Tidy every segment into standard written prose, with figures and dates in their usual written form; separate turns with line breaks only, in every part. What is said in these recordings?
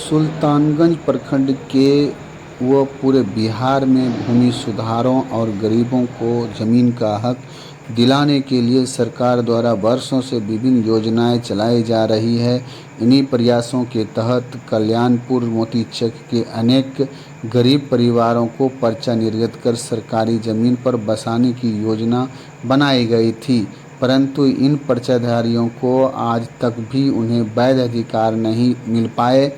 सुल्तानगंज प्रखंड के व पूरे बिहार में भूमि सुधारों और गरीबों को ज़मीन का हक दिलाने के लिए सरकार द्वारा वर्षों से विभिन्न योजनाएं चलाई जा रही है। इन्हीं प्रयासों के तहत कल्याणपुर मोतीचक के अनेक गरीब परिवारों को पर्चा निर्गत कर सरकारी ज़मीन पर बसाने की योजना बनाई गई थी, परंतु इन पर्चाधारियों को आज तक भी उन्हें वैध अधिकार नहीं मिल पाए।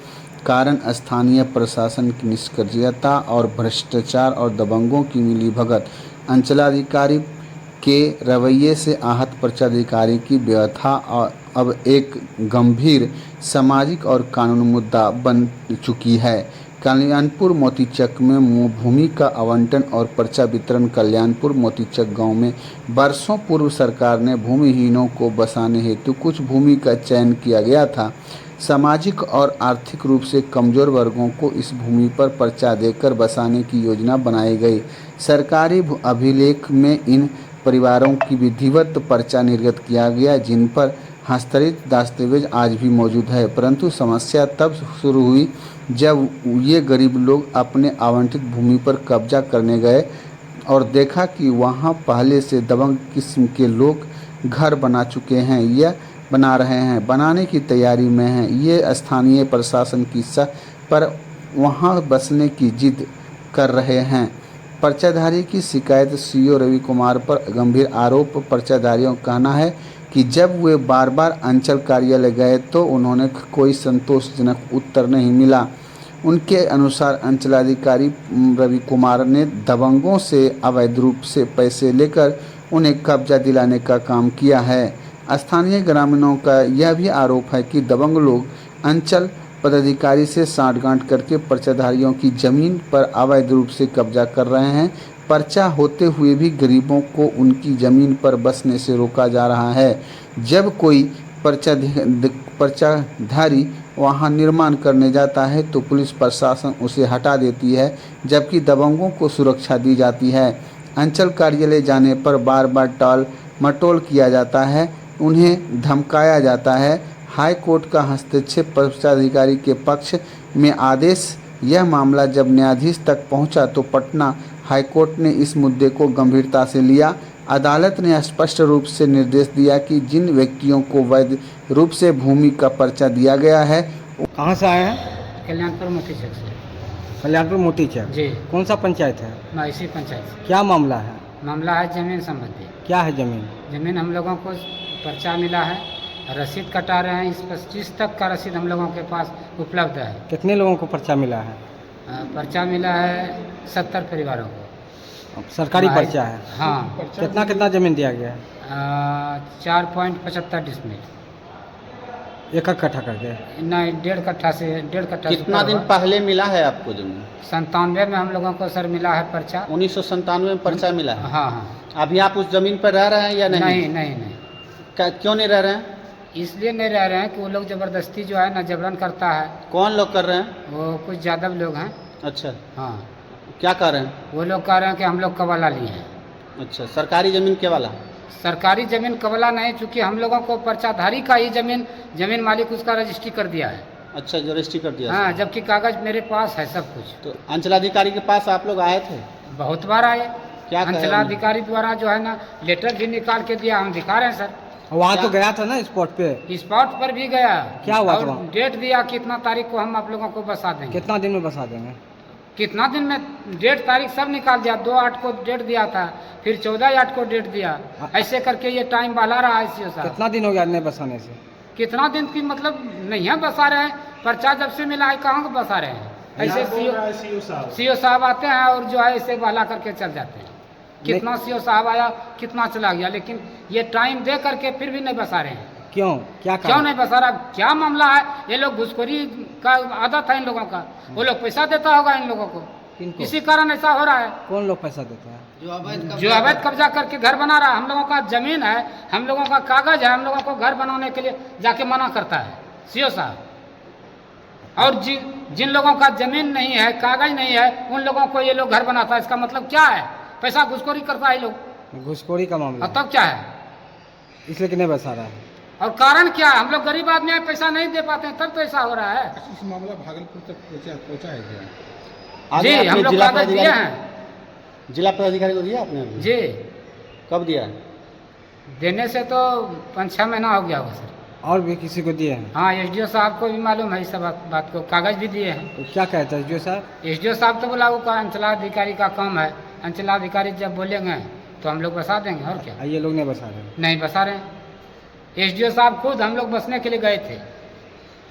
कारण स्थानीय प्रशासन की निष्क्रियता और भ्रष्टाचार और दबंगों की मिलीभगत। अंचलाधिकारी के रवैये से आहत पर्चाधिकारी की व्यथा अब एक गंभीर सामाजिक और कानूनी मुद्दा बन चुकी है। कल्याणपुर मोतीचक में भूमि का आवंटन और पर्चा वितरण। कल्याणपुर मोतीचक गांव में वर्षों पूर्व सरकार ने भूमिहीनों को बसाने हेतु कुछ भूमि का चयन किया गया था। सामाजिक और आर्थिक रूप से कमज़ोर वर्गों को इस भूमि पर पर्चा देकर बसाने की योजना बनाई गई। सरकारी अभिलेख में इन परिवारों की विधिवत पर्चा निर्गत किया गया, जिन पर हस्ताक्षरित दस्तावेज आज भी मौजूद है। परंतु समस्या तब शुरू हुई जब ये गरीब लोग अपने आवंटित भूमि पर कब्जा करने गए और देखा कि वहाँ पहले से दबंग किस्म के लोग घर बना चुके हैं या बना रहे हैं, बनाने की तैयारी में हैं। ये स्थानीय प्रशासन की पर वहाँ बसने की जिद कर रहे हैं। पर्चाधारी की शिकायत सीओ रवि कुमार पर गंभीर आरोप। पर्चाधारियों का कहना है कि जब वे बार बार अंचल कार्यालय गए तो उन्होंने कोई संतोषजनक उत्तर नहीं मिला। उनके अनुसार अंचलाधिकारी रवि कुमार ने दबंगों से अवैध रूप से पैसे लेकर उन्हें कब्जा दिलाने का काम किया है। स्थानीय ग्रामीणों का यह भी आरोप है कि दबंग लोग अंचल पदाधिकारी से साठगांठ करके पर्चाधारियों की जमीन पर अवैध रूप से कब्जा कर रहे हैं। पर्चा होते हुए भी गरीबों को उनकी जमीन पर बसने से रोका जा रहा है। जब कोई पर्चाधारी वहां निर्माण करने जाता है तो पुलिस प्रशासन उसे हटा देती है, जबकि दबंगों को सुरक्षा दी जाती है। अंचल कार्यालय जाने पर बार बार टाल मटोल किया जाता है, उन्हें धमकाया जाता है। हाई कोर्ट का हस्तक्षेप पर्चाधिकारी के पक्ष में आदेश। यह मामला जब न्यायाधीश तक पहुंचा तो पटना हाई कोर्ट ने इस मुद्दे को गंभीरता से लिया। अदालत ने स्पष्ट रूप से निर्देश दिया कि जिन व्यक्तियों को वैध रूप से भूमि का पर्चा दिया गया है।
कहाँ से आए हैं?
कल्याणपुर मोतीचक से।
कल्याणपुर मोतीचक
जी।
कौन सा पंचायत है?
इसी पंचायत से।
क्या मामला है?
मामला है जमीन संबंधी।
क्या है जमीन?
जमीन हम लोगों को पर्चा मिला है, रसीद कटा रहे हैं। इस 25 तक का रसीद हम लोगों के पास उपलब्ध है।
कितने लोगों को पर्चा मिला है?
पर्चा मिला है 70 परिवारों को।
सरकारी पर्चा है?
हाँ।
कितना कितना जमीन दिया गया है?
4.75 डिसमिल।
एक कट्ठा करके?
नहीं, 1.5 कट्ठा से 1.5 कट्ठा।
कितना दिन पहले मिला है आपको जमीन?
97 में हम लोगों को सर मिला है पर्चा।
1997 में पर्चा मिला है?
हाँ हाँ।
अभी आप उस जमीन पर रह रहे हैं या नहीं?
नहीं नहीं नहीं।
क्यों नहीं रह रहे हैं?
इसलिए नहीं रह रहे हैं कि वो लोग जबरदस्ती जो है ना जबरन करता है।
कौन लोग कर रहे हैं?
वो कुछ यादव लोग हैं।
अच्छा।
हाँ।
क्या कह रहे हैं?
वो लोग कह रहे हैं कि हम लोग कबला लिए हैं।
अच्छा, सरकारी जमीन के वाला?
सरकारी जमीन कबला नहीं, चूंकि हम लोगों को पर्चाधारी का ही जमीन मालिक उसका रजिस्ट्री कर दिया है।
अच्छा, रजिस्ट्री कर दिया?
हाँ, जबकि कागज मेरे पास है सब कुछ।
तो अंचलाधिकारी के पास आप लोग आए थे?
बहुत बार आए।
क्या
अंचलाधिकारी द्वारा जो है ना लेटर भी निकाल के दिया, हम दिखा रहे हैं सर।
वहाँ तो गया था ना स्पॉट पे?
स्पॉट पर भी गया।
क्या हुआ
और
था?
डेट दिया कितना तारीख को हम आप लोगों को बसा देंगे।
कितना दिन में बसा देंगे?
कितना दिन में? डेट तारीख सब निकाल दिया। 2/8 को डेट दिया था, फिर 14/8 को डेट दिया। ऐसे करके ये टाइम बढ़ा रहा है सीओ साहब।
कितना दिन हो गया नहीं बसाने से?
कितना दिन की मतलब नहीं है बसा रहे हैं। पर्चा जब से मिला है कहाँ को बसा रहे हैं। ऐसे सीओ साहब आते हैं और जो है ऐसे बहला करके चल जाते हैं। कितना सीओ साहब आया, कितना चला गया, लेकिन ये टाइम दे करके फिर भी नहीं बसा रहे हैं।
क्यों? क्या
क्यों नहीं बसा रहा? क्या मामला है? ये लोग घुसखोरी का आदत है इन लोगों का। वो लोग पैसा देता होगा इन लोगों को, इसी कारण ऐसा हो रहा है।
कौन लोग पैसा देता है?
जो अवैध कब्जा करके घर बना रहा है। हम लोगों का जमीन है, हम लोगों का कागज है, हम लोगों को घर बनाने के लिए जाके मना करता है सीओ साहब। और जिन लोगों का जमीन नहीं है, कागज नहीं है, उन लोगों को ये लोग घर बनाता है। इसका मतलब क्या है? पैसा घुसखोरी करता है लोग।
घुसखोरी का मामला?
तब क्या है?
इसलिए कि नहीं बसा रहा है?
और कारण क्या है? हम लोग गरीब आदमी हैं, पैसा नहीं दे पाते हैं, तब तो ऐसा हो रहा है।
इस मामला भागलपुर तक पहुंचा है क्या?
जी, हम लोग कागज दिए हैं।
जिला पदाधिकारी को दिया आपने?
जी,
कब दिया?
देने से तो 5-6 महीना हो गया होगा सर।
और भी किसी को दिए हैं?
हाँ, एसडीओ साहब को भी मालूम है इस सब बात को, कागज भी दिए हैं।
तो क्या कहते हैं एसडीओ साहब?
एसडीओ साहब तो बोला वो का अंचलाधिकारी का काम है, अंचलाधिकारी जब बोलेंगे तो हम लोग बसा देंगे, और क्या।
ये लोग नहीं बसा रहे?
नहीं बसा रहे हैं। एसडीओ साहब खुद हम लोग बसने के लिए गए थे,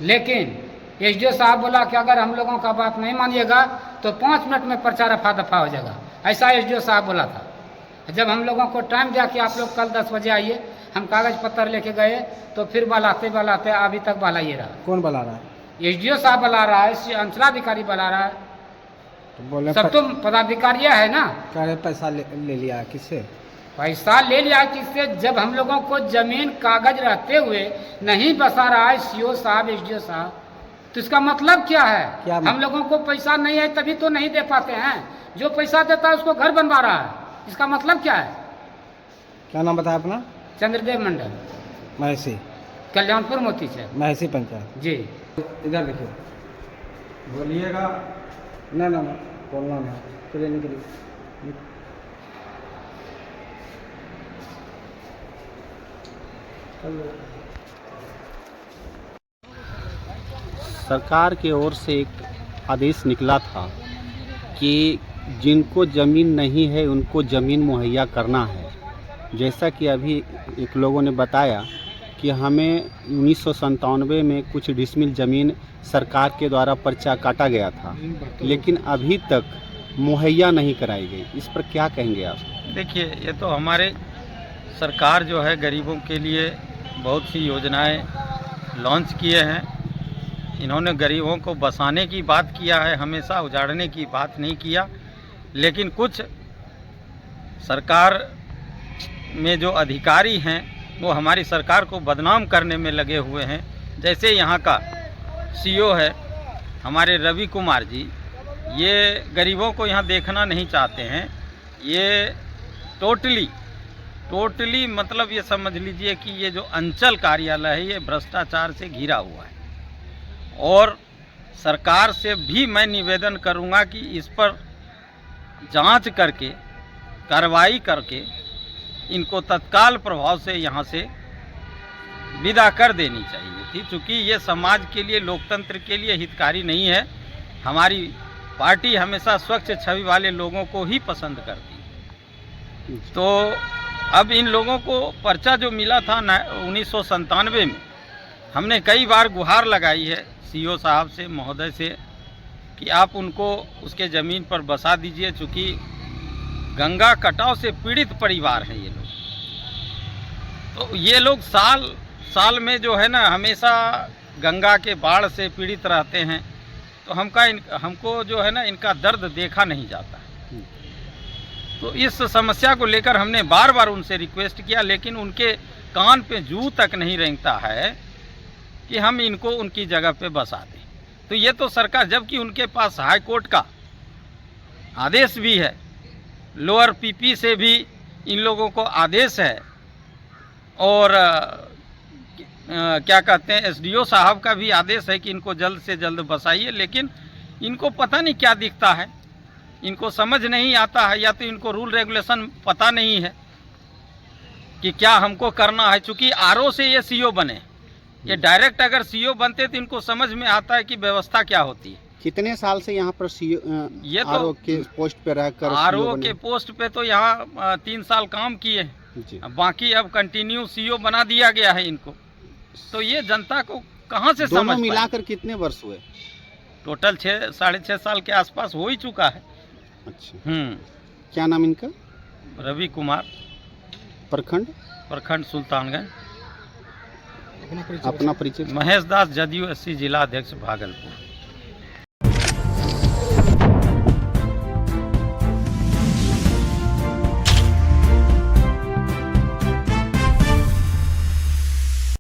लेकिन एसडीओ साहब बोला कि अगर हम लोगों का बात नहीं मानिएगा तो 5 मिनट में पर्चा रफा दफा हो जाएगा, ऐसा एसडीओ साहब बोला था। जब हम लोगों को टाइम दिया कि आप लोग कल 10 बजे आइए, हम कागज पत्र लेके गए तो फिर बलाते बलाते अभी तक बला ये रहा।
कौन बुला रहा है?
एसडीओ साहब बुला रहा है, अंचलाधिकारी बुला रहा है,
तो बोले
सब तो पदाधिकारी है ना।
कह रहे पैसा ले लिया किससे?
पैसा ले लिया किससे? जब हम लोगों को जमीन कागज रहते हुए नहीं बसा रहा है सीओ साहब, एसडीओ साहब, तो इसका मतलब क्या है?
क्या
हम लोगों को पैसा नहीं है तभी तो नहीं दे पाते हैं। जो पैसा देता है उसको घर बनवा रहा है, इसका मतलब क्या है?
क्या नाम बताया अपना?
चंद्रदेव मंडल,
महसी,
कल्याणपुर मोती से।
महसी पंचायत।
जी,
इधर देखिए,
बोलिएगा।
ना ना ना बोलना ना, चलिए निकलिए।
सरकार की ओर से एक आदेश निकला था कि जिनको ज़मीन नहीं है उनको ज़मीन मुहैया करना है। जैसा कि अभी एक लोगों ने बताया कि हमें 1997 में कुछ डिसमिल ज़मीन सरकार के द्वारा पर्चा काटा गया था, लेकिन अभी तक मुहैया नहीं कराई गई। इस पर क्या कहेंगे आप?
देखिए, ये तो हमारे सरकार जो है गरीबों के लिए बहुत सी योजनाएं लॉन्च किए हैं। इन्होंने गरीबों को बसाने की बात किया है, हमेशा उजाड़ने की बात नहीं किया। लेकिन कुछ सरकार में जो अधिकारी हैं वो हमारी सरकार को बदनाम करने में लगे हुए हैं। जैसे यहाँ का सीओ है हमारे रवि कुमार जी, ये गरीबों को यहाँ देखना नहीं चाहते हैं। ये टोटली मतलब ये समझ लीजिए कि ये जो अंचल कार्यालय है ये भ्रष्टाचार से घिरा हुआ है। और सरकार से भी मैं निवेदन करूंगा कि इस पर जांच करके कार्रवाई करके इनको तत्काल प्रभाव से यहाँ से विदा कर देनी चाहिए थी, क्योंकि ये समाज के लिए, लोकतंत्र के लिए हितकारी नहीं है। हमारी पार्टी हमेशा स्वच्छ छवि वाले लोगों को ही पसंद करती है। तो अब इन लोगों को पर्चा जो मिला था 1997 में, हमने कई बार गुहार लगाई है सीओ साहब से, महोदय से, कि आप उनको उसके ज़मीन पर बसा दीजिए, चूँकि गंगा कटाव से पीड़ित परिवार हैं ये लोग। तो ये लोग साल में जो है ना हमेशा गंगा के बाढ़ से पीड़ित रहते हैं। तो हमको जो है ना इनका दर्द देखा नहीं जाता है। तो इस समस्या को लेकर हमने बार बार उनसे रिक्वेस्ट किया, लेकिन उनके कान पे जू तक नहीं रेंगता है कि हम इनको उनकी जगह पे बसा दें। तो ये तो सरकार, जबकि उनके पास हाई कोर्ट का आदेश भी है, लोअर पीपी से भी इन लोगों को आदेश है, और क्या कहते हैं एसडीओ साहब का भी आदेश है कि इनको जल्द से जल्द बसाइए। लेकिन इनको पता नहीं क्या दिखता है, इनको समझ नहीं आता है, या तो इनको रूल रेगुलेशन पता नहीं है कि क्या हमको करना है। चूँकि आरओ से ये सीओ बने, ये डायरेक्ट अगर सीओ बनते तो इनको समझ में आता है कि व्यवस्था क्या होती है।
कितने साल से यहाँ पर
ये तो
आरओ के पोस्ट पे रहकर
आरओ के पोस्ट पे तो यहाँ 3 साल काम किए हैं, बाकी अब कंटिन्यू सीओ बना दिया गया है इनको। तो ये जनता को कहाँ से
दोनों
समझ
मिलाकर कितने वर्ष हुए?
टोटल 6-6.5 साल के आसपास हो ही चुका है।
अच्छा, क्या नाम इनका?
रवि कुमार,
प्रखंड
सुल्तानगंज।
अपना परिचय?
महेश दास, जदयू SC जिला अध्यक्ष भागलपुर।